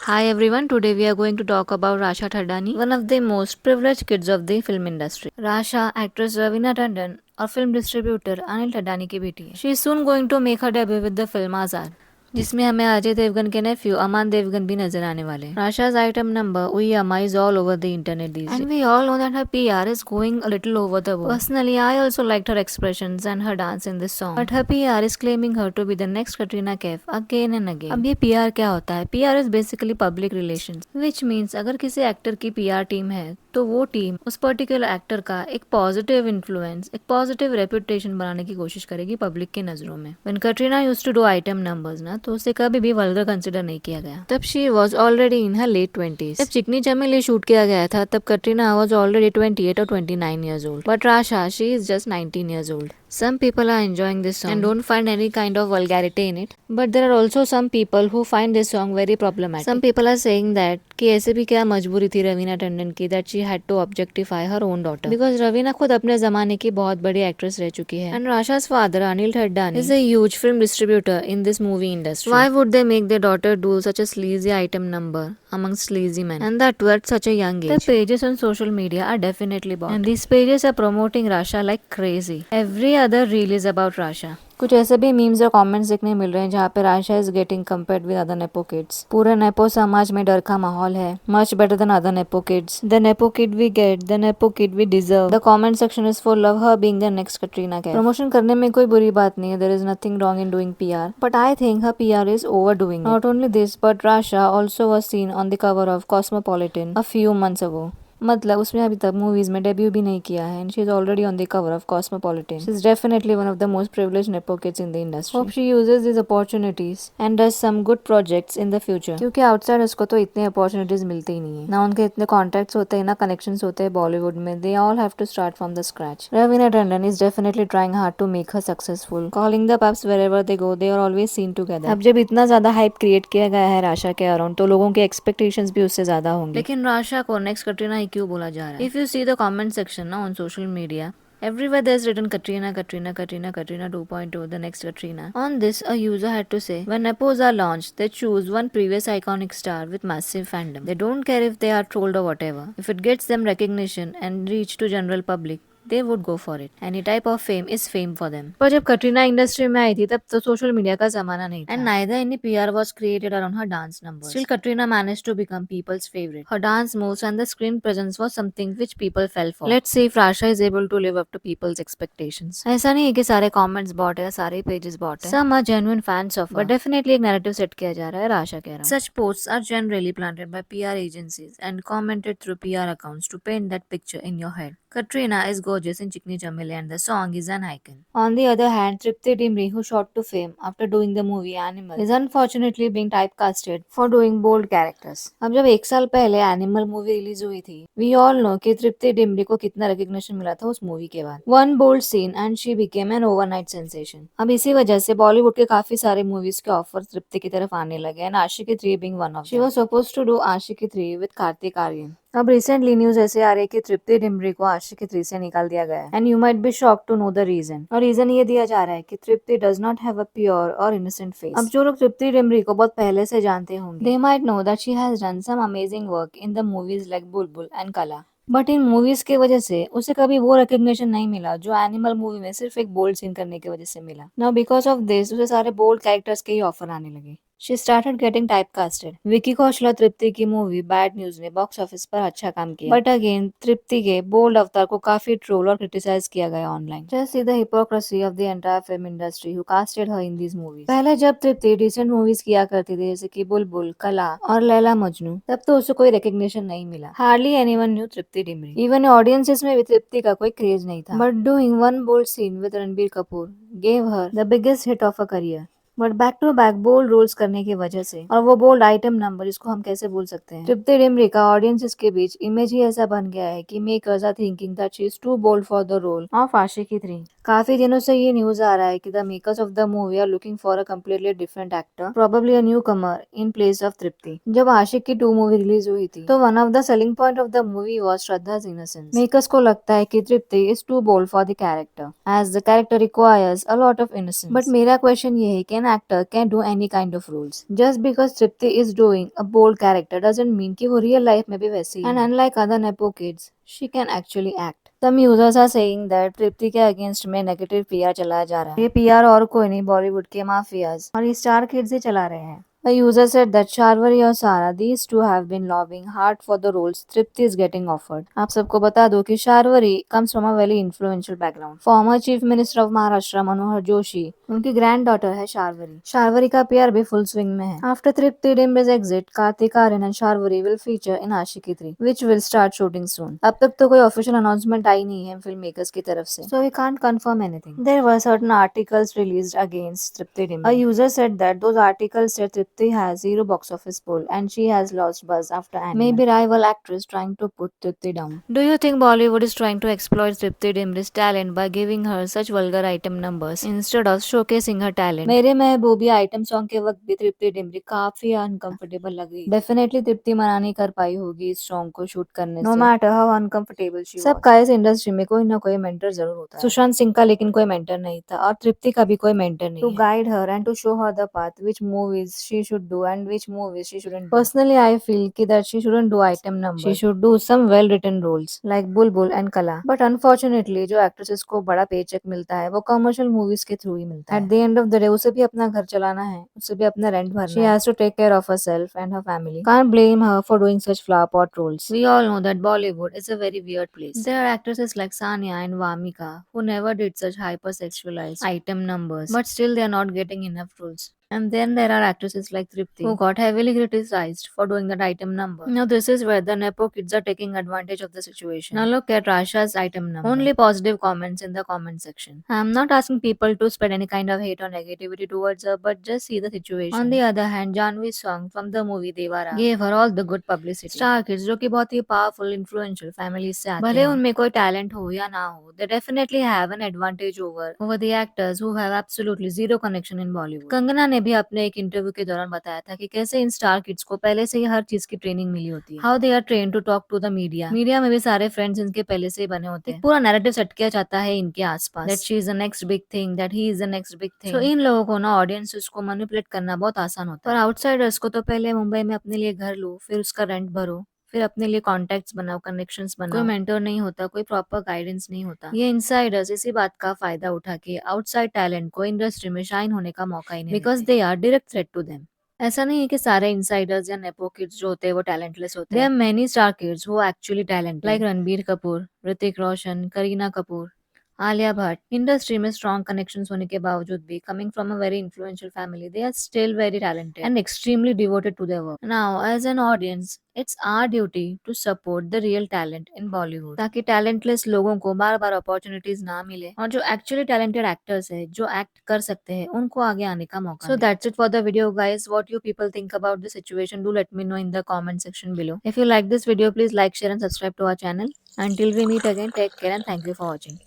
Hi everyone, today we are going to talk about Rasha Thadani, one of the most privileged kids of the film industry. Rasha, actress Ravina Tandon और film distributor Anil Thadani की बेटी है. She is soon going to make her debut with the film Azaad, जिसमें हमें अजय देवगन के नेफ्यू अमान देवगन भी नजर आने वाले. राशा's item number उई अमा is all over the internet these days. And we all know that her PR is going a little over the board. Personally, I also liked her expressions and her dance in this song. But her PR is claiming her to be the next Katrina Kaif again and again. अब ये PR क्या होता है? PR is basically public relations, which means अगर किसी actor की PR team है तो वो टीम उस पर्टिकुलर एक्टर का एक पॉजिटिव इन्फ्लुएंस, एक पॉजिटिव रेपुटेशन बनाने की कोशिश करेगी पब्लिक के नजरों में. When Katrina used to do item numbers ना, तो उसे कभी भी वल्गर कंसिडर नहीं किया गया. तब she was already in her late 20s. जब चिकनी चमेली शूट किया गया था तब Katrina was already 28 or 29 years old. But Rasha, she is just 19 years old. Some people are enjoying this song and don't find any kind of vulgarity in it. But there are also some people who find this song very problematic. Some people are saying that कि ऐसे भी क्या मजबूरी थी रवीना टंडन की that she had to objectify her own daughter. Because Raveena खुद अपने जमाने की बहुत बड़ी एक्ट्रेस रह चुकी है. And Rasha's father Anil Thadani is a huge film distributor in this movie industry. Why would they make their daughter do such a sleazy item number among sleazy men? And that too at such a young age. The pages on social media are definitely bought. And these pages are promoting Rasha like crazy. Every other reel is about Rasha. कुछ ऐसे भी memes और comments देखने मिल रहे हैं जहाँ पे Rasha is getting compared with other nepo kids. पूरे नेपो समाज में डर का माहौल है. Much better than other nepo kids. The nepo kid we get, the nepo kid we deserve. The comment section is for love her being the next Katrina Kaif. Promotion करने में कोई बुरी बात नहीं है. There is nothing wrong in doing PR, but I think her PR is over doing. Not only this, but Rasha also was seen on the cover of Cosmopolitan a few months ago. मतलब उसने अभी तक movies में debut भी नहीं किया है and she is already on the cover of Cosmopolitan. She is definitely one of the most privileged nepo kids in the industry. Hope she uses this opportunities and does some good projects in the future. क्योंकि outside उसको तो इतने opportunities मिलते ही नहीं है. ना उनके इतने कॉन्टेक्ट्स होते हैं, ना कनेक्शंस होते हैं बॉलीवुड में. They all have to start from the scratch. Raveena Tandon is definitely trying hard to make her successful. Calling the pubs wherever they go, they are always seen together. अब जब इतना ज्यादा हाइप क्रिएट किया गया है राशा के अराउंड तो लोगों के एक्सपेक्टेशंस भी उससे ज्यादा होंगे. लेकिन राशा को नेक्स्ट कटरीना ही क्यों बोला जा रहा है? If you see the comment section now on social media, everywhere there's written Katrina, Katrina, Katrina, Katrina 2.0, the next Katrina. On this, a user had to say, when Nepos are launched, they choose one previous iconic star with massive fandom. They don't care if they are trolled or whatever. If it gets them recognition and reach to general public, they would go for it. Any type of fame is fame for them. पर जब Katrina industry में आई थी तब तो social media का जमाना नहीं था. And neither any PR was created around her dance numbers. Still, Katrina managed to become people's favorite. Her dance moves and the screen presence was something which people fell for. Let's see if Rasha is able to live up to people's expectations. ऐसा नहीं है कि सारे comments bought है, सारे pages bought है. Some are genuine fans of her. But definitely एक narrative set किया जा रहा है राशा के around. Such posts are generally planted by PR agencies and commented through PR accounts to paint that picture in your head. Katrina is gorgeous in Chikni Chameli and the song is an icon. On the other hand, Tripti Dimri, who shot to fame after doing the movie Animal, is unfortunately being typecasted for doing bold characters. अब जब एक साल पहले Animal movie release हुई थी, we all know कि तृप्ति डिमरी को कितना रिकग्निशन मिला था उस मूवी के बाद. One bold scene and she became an overnight sensation. अब इसी वजह से बॉलीवुड के काफी सारे मूवीज के ऑफर तृप्ति की तरफ आने लगे and Aashiqui 3 being one of them. She was supposed to do Aashiqui 3 with Kartik Aaryan. अब रिसेंटली न्यूज ऐसे आ रही है कि तृप्ति डिमरी को आशिकी 3 से निकाल दिया गया है and you might be shocked to know the reason. और रीजन ये दिया जा रहा है कि Tripti does not have a pure और इनोसेंट फेस. अब जो लोग तृप्ति डिमरी को बहुत पहले से जानते होंगे, they might know that she has done some amazing work in the movies like Bulbbul and Qala. But in movies की वजह से उसे कभी वो रिकग्निशन नहीं मिला जो एनिमल मूवी में सिर्फ एक बोल्ड सीन करने की वजह से मिला. नाउ बिकॉज ऑफ दिस उसे सारे बोल्ड कैरेक्टर्स के ही ऑफर आने लगे. She started getting typecasted. Vicky Kaushal तृप्ति की मूवी बैड न्यूज ने बॉक्स ऑफिस पर अच्छा काम किया. बट अगेन तृप्ति के बोल्ड अवतार को काफी ट्रोल और क्रिटिसाइज किया गया online. Just see the hypocrisy of the entire film industry who casted her in these movies. पहले जब तृप्ति डिसेंट मूवीज किया करती थी जैसे कि बुलबुल, कला और लैला मजनू, तब तो उसे कोई रिकग्निशन नहीं मिला. Hardly anyone knew Tripti Dimri. Even audiences में भी तृप्ति का कोई क्रेज नहीं था. But doing one bold scene with Ranbir Kapoor gave her the biggest hit of her career. But back to back bold roles करने की वजह से और वो बोल्ड आइटम नंबर, इसको हम कैसे भूल सकते हैं. तृप्ति डिमरी का ऑडियंसेस के बीच इमेज ही ऐसा बन गया है कि makers are thinking that she is too bold for the role of Aashiqui 3. काफी दिनों से ये न्यूज आ रहा है कि the makers of the movie are looking for a completely different actor, probably a newcomer in place of Tripti. जब Aashiqui 2 movie release हुई थी तो one of the selling point of the movie was श्रद्धा's innocence. Makers को लगता है कि Tripti is too bold for the character as the character requires a lot of innocence. But मेरा क्वेश्चन ये है, can actor can do any kind of roles. Just because Tripti is doing a bold character doesn't mean कि वो real life में भी वैसी ही है. And unlike other nepo kids, she can actually act. Some users are saying that Tripti के against में negative PR चलाया जा रहा है. ये पीआर और कोई नहीं, बॉलीवुड के माफियाज और ये स्टार किड्स ही चला रहे हैं. A user said that Sharvari और Sara, these two have been lobbying hard for the roles Tripti is getting offered. आप सबको बता दो कि Sharvari comes from a very influential background. Former Chief Minister of Maharashtra Manohar Joshi, उनकी ग्रैंड डॉटर है शार्वरी. शार्वरी का PR भी फुल स्विंग में है. After Tripti Dim's exit, Kartik Aaryan and Sharvari will feature in Aashiki 3, which will start shooting soon. अब तक तो कोई ऑफिशियल अनाउंसमेंट आई नहीं है फिल्म मेकर्स की तरफ से, so we can't confirm anything. There were certain articles released against Tripti Dim. A user said that those articles said Tripti has zero box office pull and she has lost buzz after Animal. Maybe rival actress trying to put Tripti down. Do you think Bollywood is trying to exploit Tripti Dim's talent by giving her such vulgar item numbers instead of showcasing her talent? मेरे महबूबी item song के वक्त भी तृप्ति डिमरी काफी uncomfortable लगी. Definitely तृप्ति मना नहीं कर पाई होगी इस सॉन्ग को शूट करने से. No matter how uncomfortable she was. सबका इस इंडस्ट्री में कोई ना कोई मेंटर जरूर होता है. सुशांत सिंह का लेकिन कोई मेंटर नहीं था और तृप्ति का भी कोई मेंटर नहीं. To guide her and to show her the path which movies she should do and which movies she shouldn't do. Personally, I feel that she shouldn't do item number. She should do some well-written roles like Bulbul and Kala. But unfortunately, जो actresses को बड़ा paycheck मिलता है, वो commercial movies के through ही मिलता है. At the end of the day, उसे भी अपना घर चलाना है, उसे भी अपना rent भरना है. She has to take care of herself and her family. Can't blame her for doing such flower pot roles. We all know that Bollywood is a very weird place. There are actresses like Sanya and Vamika who never did such hyper-sexualized item numbers, but still they are not getting enough roles. And then there are actresses like Tripti who got heavily criticized for doing that item number. Now this is where the nepo kids are taking advantage of the situation. Now look at Rasha's item number. Only positive comments in the comment section. I'm not asking people to spread any kind of hate or negativity towards her, but just see the situation. On the other hand, Janvi's song from the movie Devara gave her all the good publicity. Star kids जो कि बहुत ही powerful, influential families से आते हैं. भले उनमें कोई talent हो या ना हो, they definitely have an advantage over the actors who have absolutely zero connection in Bollywood. Kangana ने भी अपने एक इंटरव्यू के दौरान बताया था कि कैसे इन स्टार किड्स को पहले से ही हर चीज की ट्रेनिंग मिली होती है. How they are train to talk to the media. Media में भी सारे फ्रेंड्स इनके पहले से ही बने होते हैं. पूरा नैरेटिव सेट किया जाता है इनके आसपास. That she is the next big thing, that he is the next big thing. तो इन लोगों को ना ऑडियंस को मैनिपुलेट करना बहुत आसान होता है. पर आउटसाइडर्स को तो पहले मुंबई में अपने लिए घर लो, फिर उसका रेंट भरो, फिर अपने लिए कॉन्टेक्ट्स बनाओ, कनेक्शंस बनाओ. कोई मेंटर नहीं होता, कोई प्रॉपर गाइडेंस नहीं होता. ये इनसाइडर्स इसी बात का फायदा उठा के आउटसाइड टैलेंट को इंडस्ट्री में शाइन होने का मौका ही नहीं, because they are direct threat to them. ऐसा नहीं है कि सारे इनसाइडर्स या नेपो किड्स जो होते हैं वो टैलेंटलेस होते हैं. There are many star kids who actually talented like Ranbir Kapoor, Hrithik Roshan, Kareena Kapoor, Alia Bhatt. Industry में स्ट्रॉन्ग कनेक्शंस होने के बावजूद भी coming from a very influential family, they are still very talented and extremely devoted to their work. Now as an audience it's our duty to support the real talent in Bollywood, ताकि talentless लोगों को बार बार opportunities ना मिले और जो actually talented actors है, जो act कर सकते हैं, उनको आगे आने का मौका. So that's it for the video guys. What you people think about the situation, do let me know in the comment section below. If you like this video, please like, share and subscribe to our channel. Until we meet again, take care and thank you for watching.